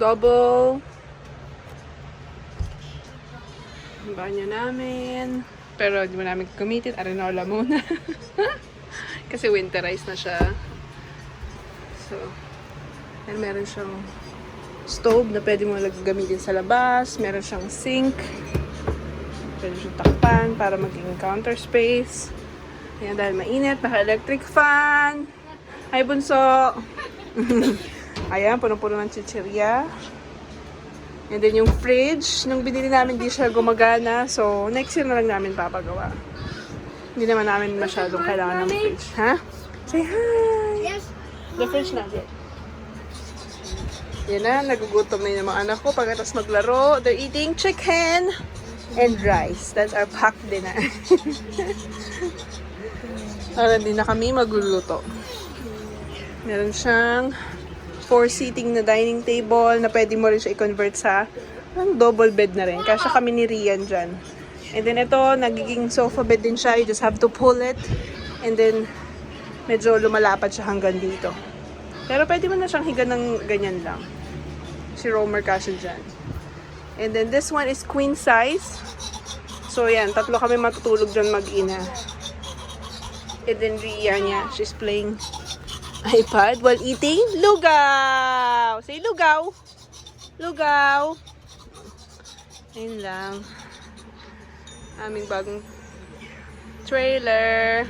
double. Ang banyo namin. Pero di mo namin gamitin. Arenola muna. Kasi winterized na siya. So, and meron siyang stove na pwede mo gamitin sa labas. Meron siyang sink. Pwede siyang takpan para maging counter space. Ayan, dahil mainit. Naka-electric fan. Ay, bunso! Ayan, puno-puno ng chichirya. And then yung fridge, nung binili namin, di siya gumagana. So, next year na lang namin papagawa. Hindi naman namin masyadong kailangan ng fridge. Ha? Say hi! Yes. The fridge natin. Yan na, nagugutom na yung mga anak ko pagkatapos maglaro. They're eating chicken and rice. That's our packed dinner. Para hindi na kami magluluto. Meron siyang 4-seating na dining table na pwede mo rin siya i-convert sa double bed na rin. Kasya kami ni Rian dyan. And then ito, nagiging sofa bed din siya. You just have to pull it. And then, medyo lumalapad siya hanggang dito. Pero pwede mo na siyang higa ng ganyan lang. Si Romer kasya dyan. And then this one is queen size. So yan, tatlo kami matutulog dyan mag-ina. And then Rian niya, she's playing iPad while eating lugaw. Say lugaw. Lugaw. Ayun lang. Aming bagong trailer.